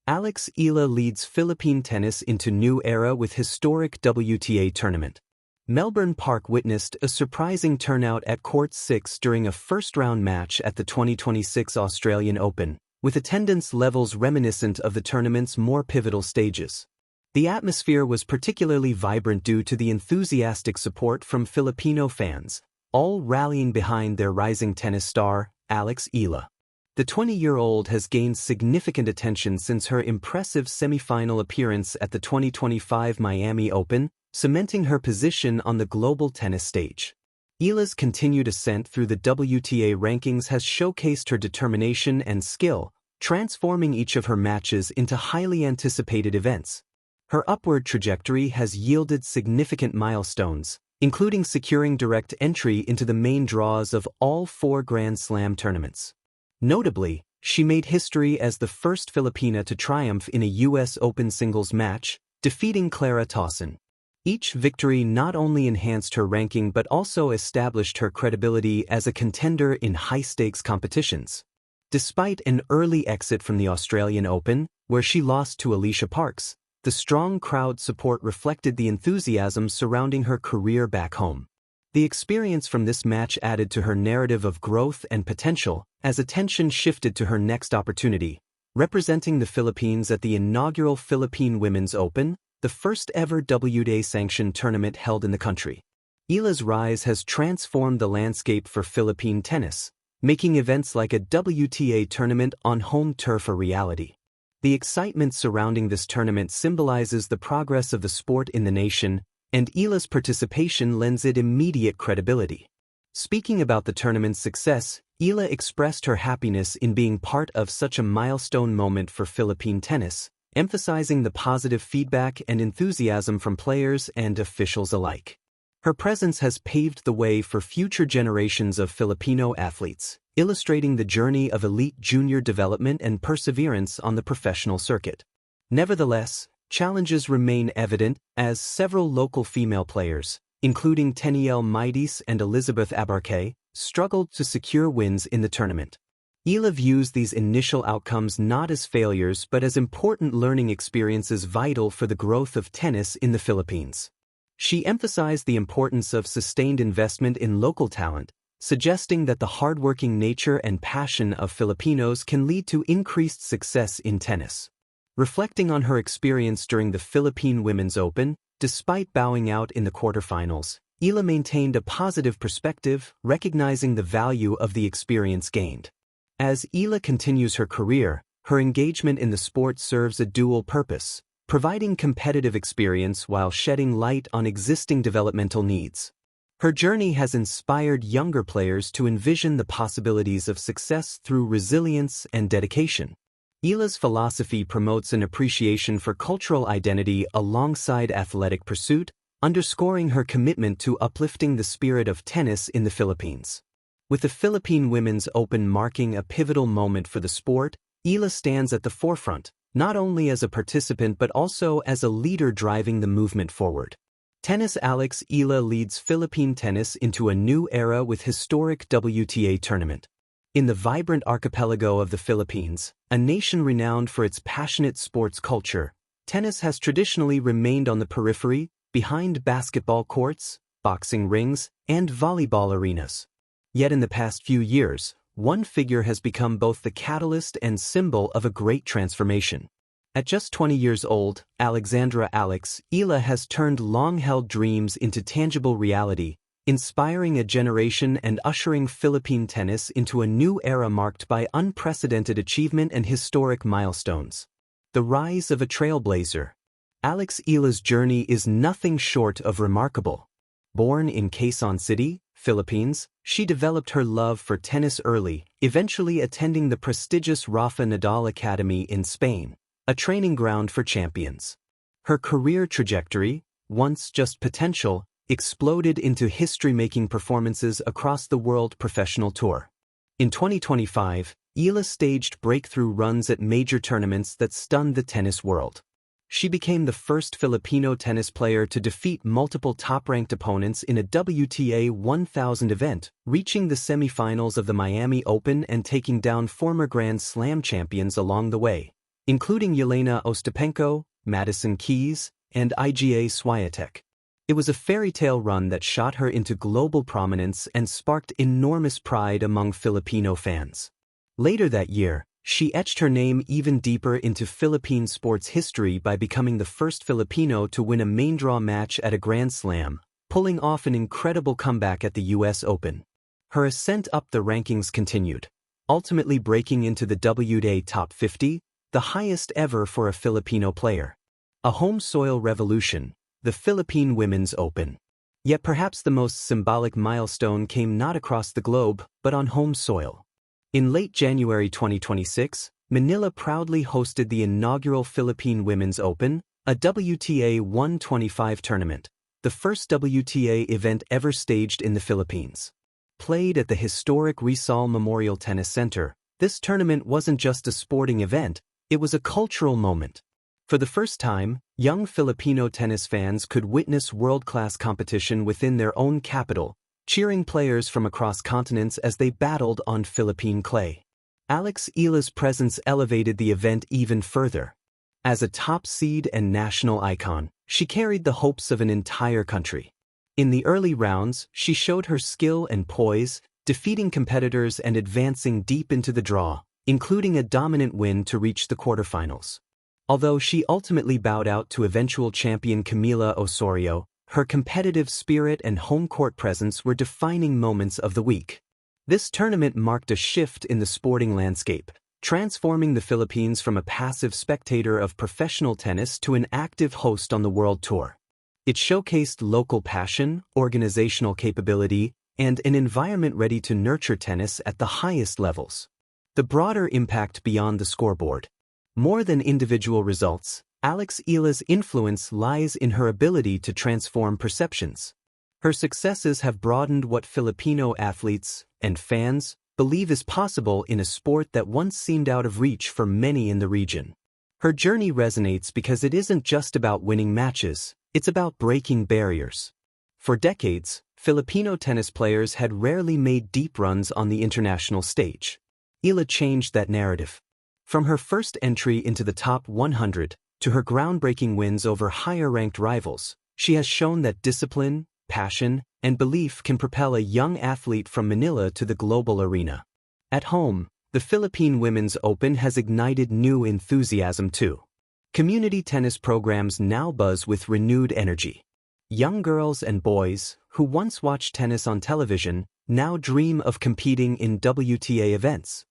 Alex Eala leads Philippine tennis into new era with historic WTA tournament. Melbourne Park witnessed a surprising turnout at Court 6 during a first-round match at the 2026 Australian Open, with attendance levels reminiscent of the tournament's more pivotal stages. The atmosphere was particularly vibrant due to the enthusiastic support from Filipino fans, all rallying behind their rising tennis star, Alex Eala. The 20-year-old has gained significant attention since her impressive semi-final appearance at the 2025 Miami Open, cementing her position on the global tennis stage. Eala's continued ascent through the WTA rankings has showcased her determination and skill, transforming each of her matches into highly anticipated events. Her upward trajectory has yielded significant milestones, including securing direct entry into the main draws of all 4 Grand Slam tournaments. Notably, she made history as the first Filipina to triumph in a U.S. Open singles match, defeating Clara Tauson. Each victory not only enhanced her ranking but also established her credibility as a contender in high-stakes competitions. Despite an early exit from the Australian Open, where she lost to Alicia Parks, the strong crowd support reflected the enthusiasm surrounding her career back home. The experience from this match added to her narrative of growth and potential as attention shifted to her next opportunity, representing the Philippines at the inaugural Philippine Women's Open, the first-ever WTA-sanctioned tournament held in the country. Eala's rise has transformed the landscape for Philippine tennis, making events like a WTA tournament on home turf a reality. The excitement surrounding this tournament symbolizes the progress of the sport in the nation, and Eala's participation lends it immediate credibility. Speaking about the tournament's success, Eala expressed her happiness in being part of such a milestone moment for Philippine tennis, emphasizing the positive feedback and enthusiasm from players and officials alike. Her presence has paved the way for future generations of Filipino athletes, illustrating the journey of elite junior development and perseverance on the professional circuit. Nevertheless, challenges remain evident as several local female players, including Teniel Maitis and Elizabeth Abarque, struggled to secure wins in the tournament. Eala views these initial outcomes not as failures but as important learning experiences vital for the growth of tennis in the Philippines. She emphasized the importance of sustained investment in local talent, suggesting that the hardworking nature and passion of Filipinos can lead to increased success in tennis. Reflecting on her experience during the Philippine Women's Open, despite bowing out in the quarterfinals, Eala maintained a positive perspective, recognizing the value of the experience gained. As Eala continues her career, her engagement in the sport serves a dual purpose, providing competitive experience while shedding light on existing developmental needs. Her journey has inspired younger players to envision the possibilities of success through resilience and dedication. Eala's philosophy promotes an appreciation for cultural identity alongside athletic pursuit, underscoring her commitment to uplifting the spirit of tennis in the Philippines. With the Philippine Women's Open marking a pivotal moment for the sport, Eala stands at the forefront, not only as a participant but also as a leader driving the movement forward. Tennis Alex Eala leads Philippine tennis into a new era with historic WTA tournament. In the vibrant archipelago of the Philippines, a nation renowned for its passionate sports culture, tennis has traditionally remained on the periphery, behind basketball courts, boxing rings, and volleyball arenas. Yet in the past few years, one figure has become both the catalyst and symbol of a great transformation. At just 20 years old, Alexandra Alex Eala has turned long-held dreams into tangible reality, inspiring a generation and ushering Philippine tennis into a new era marked by unprecedented achievement and historic milestones. The rise of a trailblazer. Alex Eala's journey is nothing short of remarkable. Born in Quezon City, Philippines, she developed her love for tennis early, eventually attending the prestigious Rafa Nadal Academy in Spain, a training ground for champions. Her career trajectory, once just potential, exploded into history-making performances across the World Professional Tour. In 2025, Eala staged breakthrough runs at major tournaments that stunned the tennis world. She became the first Filipino tennis player to defeat multiple top-ranked opponents in a WTA 1000 event, reaching the semifinals of the Miami Open and taking down former Grand Slam champions along the way. including Yelena Ostapenko, Madison Keys, and Iga Swiatek. It was a fairy tale run that shot her into global prominence and sparked enormous pride among Filipino fans. Later that year, she etched her name even deeper into Philippine sports history by becoming the first Filipino to win a main draw match at a Grand Slam, pulling off an incredible comeback at the US Open. Her ascent up the rankings continued, ultimately breaking into the WTA top 50, the highest ever for a Filipino player. A home soil revolution, the Philippine Women's Open. Yet perhaps the most symbolic milestone came not across the globe, but on home soil. In late January 2026, Manila proudly hosted the inaugural Philippine Women's Open, a WTA 125 tournament, the first WTA event ever staged in the Philippines. Played at the historic Rizal Memorial Tennis Center, this tournament wasn't just a sporting event, it was a cultural moment. For the first time, young Filipino tennis fans could witness world-class competition within their own capital, cheering players from across continents as they battled on Philippine clay. Eala's presence elevated the event even further. As a top seed and national icon, she carried the hopes of an entire country. In the early rounds, she showed her skill and poise, defeating competitors and advancing deep into the draw, including a dominant win to reach the quarterfinals. Although she ultimately bowed out to eventual champion Camila Osorio, her competitive spirit and home court presence were defining moments of the week. This tournament marked a shift in the sporting landscape, transforming the Philippines from a passive spectator of professional tennis to an active host on the world tour. It showcased local passion, organizational capability, and an environment ready to nurture tennis at the highest levels. The broader impact beyond the scoreboard. More than individual results, Eala's influence lies in her ability to transform perceptions. Her successes have broadened what Filipino athletes and fans believe is possible in a sport that once seemed out of reach for many in the region. Her journey resonates because it isn't just about winning matches, it's about breaking barriers. For decades, Filipino tennis players had rarely made deep runs on the international stage. Eala changed that narrative. From her first entry into the top 100 to her groundbreaking wins over higher-ranked rivals, she has shown that discipline, passion, and belief can propel a young athlete from Manila to the global arena. At home, the Philippine Women's Open has ignited new enthusiasm too. Community tennis programs now buzz with renewed energy. Young girls and boys, who once watched tennis on television, now dream of competing in WTA events.